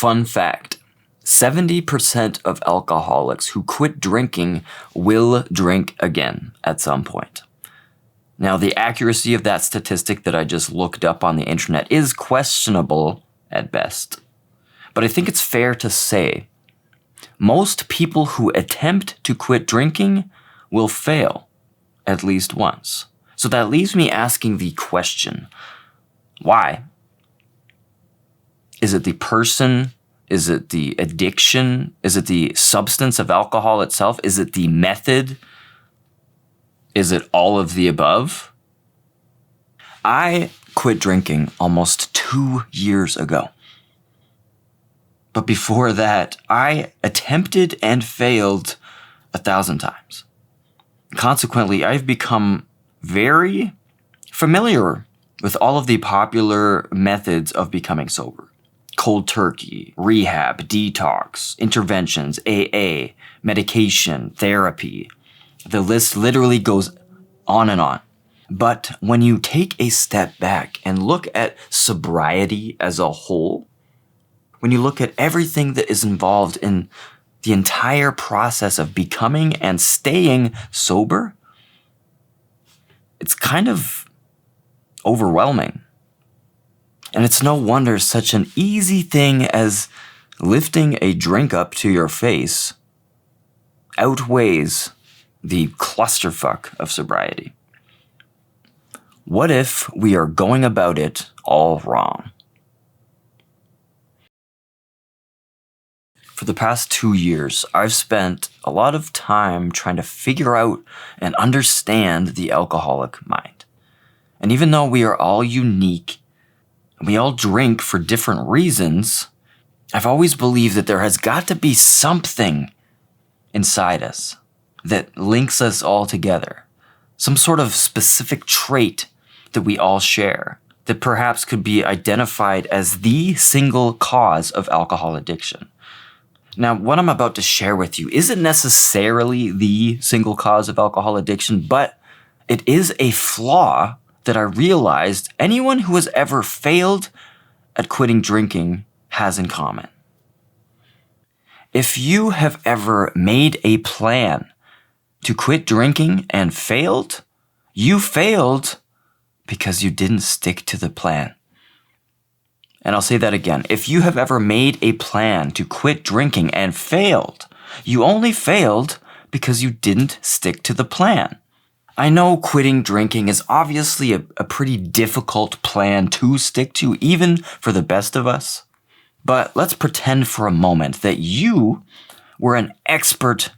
Fun fact, 70% of alcoholics who quit drinking will drink again at some point. Now, the accuracy of that statistic that I just looked up on the internet is questionable at best. But I think it's fair to say most people who attempt to quit drinking will fail at least once. So that leaves me asking the question, why? Is it the person? Is it the addiction? Is it the substance of alcohol itself? Is it the method? Is it all of the above? I quit drinking almost 2 years ago. But before that, I attempted and failed 1,000 times. Consequently, I've become very familiar with all of the popular methods of becoming sober. Cold turkey, rehab, detox, interventions, AA, medication, therapy. The list literally goes on and on. But when you take a step back and look at sobriety as a whole, when you look at everything that is involved in the entire process of becoming and staying sober, it's kind of overwhelming. And it's no wonder such an easy thing as lifting a drink up to your face outweighs the clusterfuck of sobriety. What if we are going about it all wrong? For the past 2 years, I've spent a lot of time trying to figure out and understand the alcoholic mind. And even though we are all unique, we all drink for different reasons, I've always believed that there has got to be something inside us that links us all together. Some sort of specific trait that we all share that perhaps could be identified as the single cause of alcohol addiction. Now, what I'm about to share with you isn't necessarily the single cause of alcohol addiction, but it is a flaw that I realized anyone who has ever failed at quitting drinking has in common. If you have ever made a plan to quit drinking and failed, you failed because you didn't stick to the plan. And I'll say that again. If you have ever made a plan to quit drinking and failed, you only failed because you didn't stick to the plan. I know quitting drinking is obviously a pretty difficult plan to stick to, even for the best of us. But let's pretend for a moment that you were an expert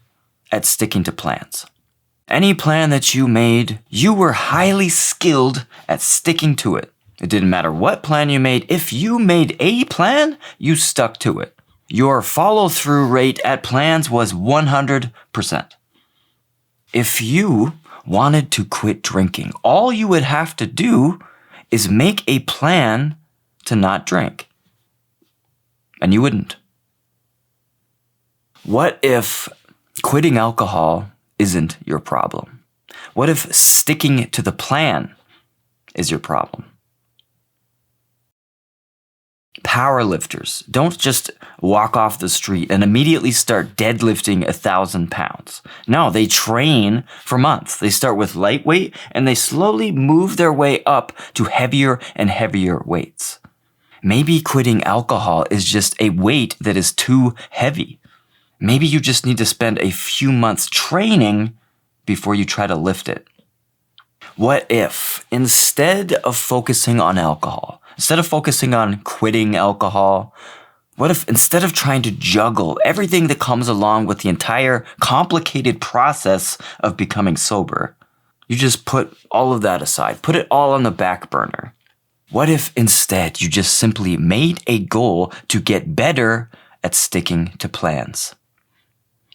at sticking to plans. Any plan that you made, you were highly skilled at sticking to it. It didn't matter what plan you made. If you made a plan, you stuck to it. Your follow-through rate at plans was 100%. If you wanted to quit drinking, all you would have to do is make a plan to not drink. And you wouldn't. What if quitting alcohol isn't your problem? What if sticking to the plan is your problem? Powerlifters don't just walk off the street and immediately start deadlifting 1,000 pounds. No, they train for months. They start with lightweight and they slowly move their way up to heavier and heavier weights. Maybe quitting alcohol is just a weight that is too heavy. Maybe you just need to spend a few months training before you try to lift it. What if, instead of focusing on alcohol, instead of focusing on quitting alcohol, what if instead of trying to juggle everything that comes along with the entire complicated process of becoming sober, you just put all of that aside, put it all on the back burner? What if instead you just simply made a goal to get better at sticking to plans?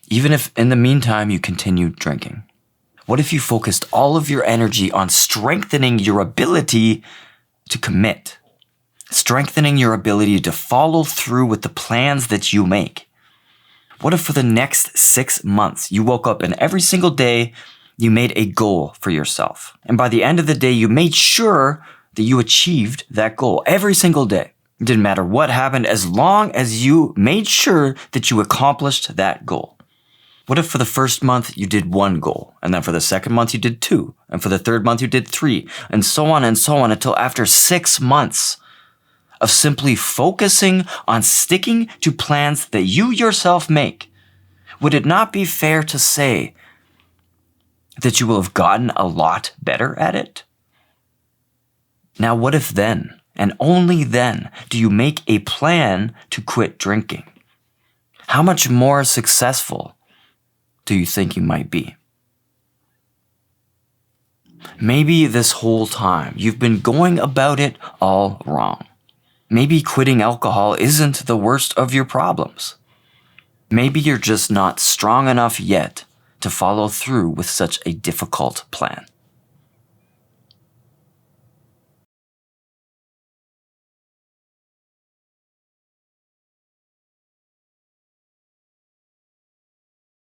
Even if in the meantime you continued drinking. What if you focused all of your energy on strengthening your ability to commit? Strengthening your ability to follow through with the plans that you make? What if for the next 6 months you woke up and every single day you made a goal for yourself? And by the end of the day, you made sure that you achieved that goal every single day. It didn't matter what happened as long as you made sure that you accomplished that goal. What if for the first month you did 1 goal, and then for the second month you did 2, and for the third month you did 3, and so on until after 6 months of simply focusing on sticking to plans that you yourself make? Would it not be fair to say that you will have gotten a lot better at it? Now, what if then, and only then, do you make a plan to quit drinking? How much more successful do you think you might be? Maybe this whole time you've been going about it all wrong. Maybe quitting alcohol isn't the worst of your problems. Maybe you're just not strong enough yet to follow through with such a difficult plan.